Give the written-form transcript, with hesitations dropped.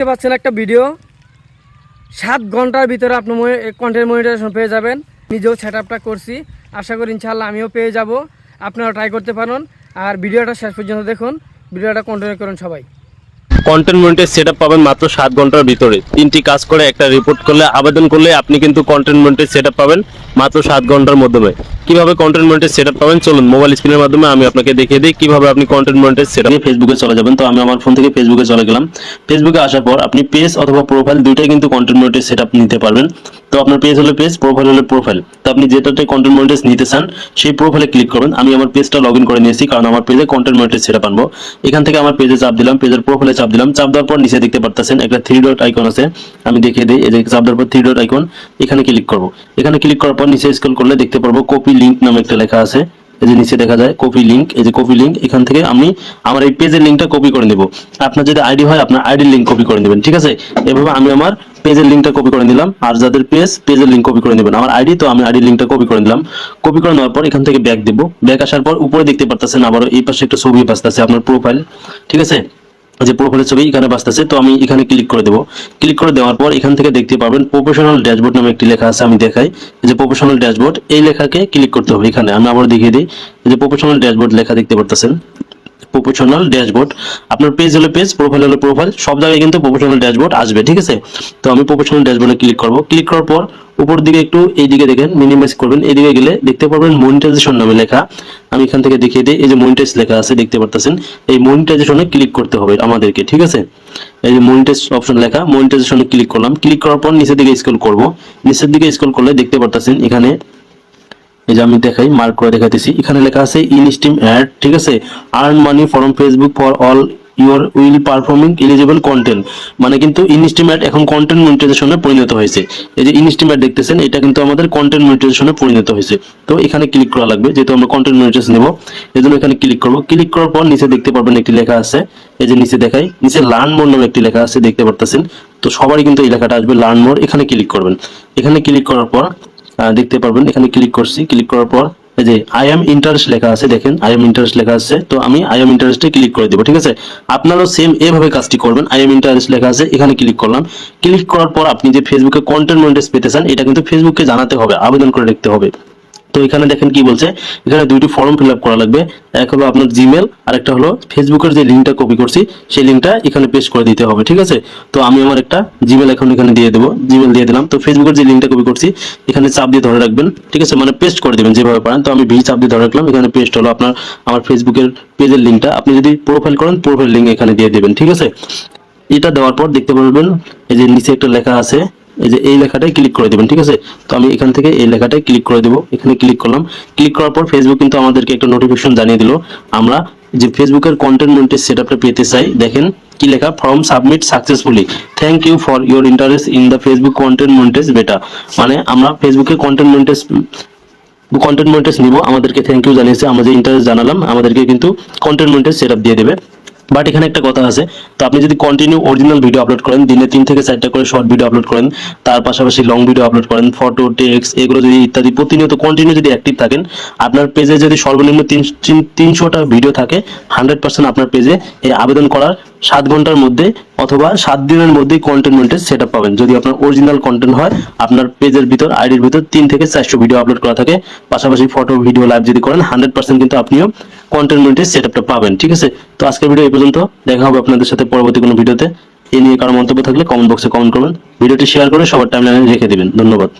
দেখতে পাচ্ছেন একটা ভিডিও 7 ঘন্টার ভিতরে আপনি কন্টেন্ট মনিটাইজেশন পেয়ে যাবেন। নিজেও সেটআপটা করছি, আশা করি ইনশাআল্লাহ আমিও পেয়ে যাব। আপনারা ট্রাই করতে পারেন আর ভিডিওটা শেষ পর্যন্ত দেখুন, ভিডিওটা কন্টিনিউ করুন সবাই। কন্টেন্ট মনিটাইজ সেটআপ পাবেন মাত্র 7 ঘন্টার ভিতরে। 3টি কাজ করে একটা রিপোর্ট করলে আবেদন করলে আপনি কিন্তু কন্টেন্ট মনিটাইজ সেটআপ পাবেন মাত্র 7 ঘন্টার মাধ্যমে। কিভাবে কন্টেন্ট মনিটাইজ সেটআপ পাবেন চলুন মোবাইল স্ক্রিনের মাধ্যমে আমি আপনাকে দেখিয়ে দিই কিভাবে আপনি কন্টেন্ট মনিটাইজ সেটআপ। ফেসবুকে চলে যাবেন, তো আমি আমার ফোন থেকে ফেসবুকে চলে গেলাম। ফেসবুকে আসার পর আপনি পেজ অথবা প্রোফাইল দুইটাই কিন্তু কন্টেন্ট মনিটাইজ সেটআপ নিতে পারবেন। তো আপনার পেজ হলে পেজ, প্রোফাইল হলে প্রোফাইল। তো আপনি যেটাতে কন্টেন্ট মনিটাইজ নিতে চান সেই প্রোফাইলে ক্লিক করবেন। আমি আমার পেজটা লগইন করে নিয়েছি কারণ আমার পেজে কন্টেন্ট মনিটাইজ সেটআপ আনবো। এখান থেকে আমার পেজে চাপ দিলাম, পেজের প্রোফাইলে চাপ দিলাম। চাপ দেওয়ার পর নিচে দেখতে পারতেছেন একটা 3 ডট আইকন আছে, আমি দেখিয়ে দিই। এই যে চাপ দেওয়ার পর 3 ডট আইকন, এখানে ক্লিক করব। এখানে ক্লিক করার পর নিচে স্ক্রল করলে দেখতে পারবো কপি লিংক নামে একটা লেখা আছে। এই যে নিচে দেখা যায় কপি লিংক, এই যে কপি লিংক। এখান থেকে আমি আমার এই পেজের লিংকটা কপি করে নেব। আপনার যদি আইডি হয় আপনার আইডির লিংক কপি করে নেবেন, ঠিক আছে? এভাবে আমি আমার পেজের লিংকটা কপি করে নিলাম। আর যাদের পেজের লিংক কপি করে নেবেন, আমার আইডি, তো আমি আইডির লিংকটা কপি করে নিলাম। কপি করে নেওয়ার পর এখান থেকে ব্যাক দেব। ব্যাক আসার পর উপরে দেখতে পারতেছেন আবারও এই পাশে একটা ছবি আসতেছে আপনার প্রোফাইল, ঠিক আছে? যে প্রোফাইলের ছবি এখানে আসতেছে, তো আমি এখানে ক্লিক করে দেব। ক্লিক করে দেওয়ার পর এখান থেকে দেখতে পাবেন প্রফেশনাল ড্যাশবোর্ড নামে একটি লেখা আছে, আমি দেখাই। এই যে প্রফেশনাল ড্যাশবোর্ড, এই লেখাকে ক্লিক করতে হবে। এখানে আমি আবার দেখিয়ে দিই, এই যে প্রফেশনাল ড্যাশবোর্ড লেখা দেখতে পারতেছেন, প্রফেশনাল ড্যাশবোর্ড। আপনার পেজ হলে পেজ, প্রোফাইল হলে প্রোফাইল, সব জায়গায় কিন্তু প্রফেশনাল ড্যাশবোর্ড আসবে, ঠিক আছে? তো আমি প্রফেশনাল ড্যাশবোর্ডে ক্লিক করব। ক্লিক করার পর উপর দিকে একটু এইদিকে দেখেন, মিনিমাইজ করবেন, এইদিকে গেলে দেখতে পারবেন মনিটাইজেশন নামে লেখা। আমি এখান থেকে দেখিয়ে দিই, এই যে মনিটাইজ লেখা আছে দেখতে পারতেছেন, এই মনিটাইজেশনে ক্লিক করতে হবে আমাদেরকে, ঠিক আছে? এই যে মনিটাইজ অপশন লেখা, মনিটাইজেশনে ক্লিক করলাম। ক্লিক করার পর নিচের দিকে স্ক্রল করব। নিচের দিকে স্ক্রল করলে দেখতে পারতেছেন এখানে, এই যে আমি দেখাই, মার্ক করে দেখাইতেছি, এখানে লেখা আছে ইন স্ট্রিম অ্যাড, ঠিক আছে? Earn money from Facebook for all your will performing eligible content. মানে কিন্তু ইন স্ট্রিম অ্যাড এখন কন্টেন্ট মনিটাইজেশনে পরিণত হয়েছে। এই যে ইন স্ট্রিম অ্যাড দেখতেছেন, এটা কিন্তু আমাদের কন্টেন্ট মনিটাইজেশনে পরিণত হয়েছে। তো এখানে ক্লিক করা লাগবে, যেহেতু আমরা কন্টেন্ট মনিটাইজেশন নেব, এজন্য এখানে ক্লিক করব। ক্লিক করার পর নিচে দেখতে পারবেন একটি লেখা আছে, এই যে নিচে দেখাই, নিচে লার্ন মোর নামে একটি লেখা আছে দেখতে পারতেছেন। তো সবারই কিন্তু এই লেখাটা আসবে, লার্ন মোর। এখানে ক্লিক করবেন। এখানে ক্লিক করার পর দেখতে পারবেন এখানে ক্লিক করছি। ক্লিক করার পর এই যে আই এম ইন্টারেস্ট লেখা আছে, দেখেন আই এম ইন্টারেস্ট লেখা আছে। তো আমি আই এম ইন্টারেস্টে ক্লিক করে দেব, ঠিক আছে? আপনারাও সেম এভাবে কাজটি করবেন। আই এম ইন্টারেস্ট লেখা আছে, এখানে ক্লিক করলাম। ক্লিক করার পর আপনি যে ফেসবুকে কন্টেন্ট মনিটাইজ পেতে চান, এটা কিন্তু ফেসবুককে জানাতে হবে, আবেদন করে রাখতে হবে। তো এখানে দেখেন কি বলছে, এখানে দুইটি ফর্ম ফিল আপ করা লাগবে। এক হলো আপনার জিমেল, আর একটা হলো ফেসবুকের যে লিঙ্কটা কপি করছি সেই লিঙ্কটা এখানে পেস্ট করে দিতে হবে, ঠিক আছে? তো আমি আমার একটা জিমেল এখন এখানে দিয়ে দেবো, জিমেল দিয়ে দিলাম। তো ফেসবুকের যে লিঙ্কটা কপি করছি এখানে চাপ দিয়ে ধরে রাখবেন, ঠিক আছে? মানে পেস্ট করে দেবেন যেভাবে পারেন। তো আমি চাপ দিয়ে ধরে রাখলাম, এখানে পেস্ট হলো আপনার আমার ফেসবুকের পেজের লিঙ্কটা। আপনি যদি প্রোফাইল করেন প্রোফাইল লিঙ্ক এখানে দিয়ে দেবেন, ঠিক আছে? এটা দেওয়ার পর দেখতে পারবেন এই যে নিচে একটা লেখা আছে, এই যে এই লেখাটাই ক্লিক করে দেবেন, ঠিক আছে? তো আমি এখান থেকে এই লেখাটাই ক্লিক করে দেব। এখানে ক্লিক করলাম। ক্লিক করার পর ফেসবুক কিন্তু আমাদেরকে একটা নোটিফিকেশন জানিয়ে দিল, আমরা যে ফেসবুকের কন্টেন্ট মনিটাইজ সেটআপটা পেতে চাই। দেখেন কি লেখা, form submit successfully, thank you for your interest in the Facebook content monetize beta. মানে আমরা ফেসবুকে কন্টেন্ট মনিটাইজ নিব, আমাদেরকে থ্যাংক ইউ জানিয়েছে, আমরা যে ইন্টারেস্ট জানালাম আমাদেরকে কিন্তু কন্টেন্ট মনিটাইজ সেটআপ দিয়ে দেবে। বাট এখানে একটা কথা আছে, তো আপনি যদি কন্টিনিউ অরিজিনাল ভিডিও আপলোড করেন, দিনে 3 থেকে 4টা করে শর্ট ভিডিও আপলোড করেন, তার পাশাপাশি লং ভিডিও আপলোড করেন, ফটো, টেক্সট, এগুলো যদি ইত্যাদি প্রতিনিয়ত কন্টিনিউ যদি অ্যাক্টিভ থাকেন, আপনার পেজে যদি সর্বনিম্ন 300টা ভিডিও থাকে, 100% আপনার পেজে এই আবেদন করার 7 ঘন্টার মধ্যে অথবা 7 দিনের মধ্যে কন্টেন্ট মনিটাইজ সেটআপ পাবেন। যদি আপনার অরিজিনাল কন্টেন্ট হয়, আপনার পেজের ভিতর আইডির ভিতর 3 থেকে 400 ভিডিও আপলোড করা থাকে, পাশাপাশি ফটো, ভিডিও, লাইভ যদি করেন, 100% কিন্তু আপনিও কন্টেন্ট মনিটাইজ সেটআপটা পাবেন, ঠিক আছে? তো আজকের ভিডিও এই পর্যন্ত, দেখা হবে আপনাদের সাথে পরবর্তী কোনো ভিডিওতে। এই নিয়ে কারো মন্তব্য থাকলে কমেন্ট বক্সে কমেন্ট করবেন, ভিডিওটি শেয়ার করে সবার টাইমলাইনে রেখে দিবেন। ধন্যবাদ।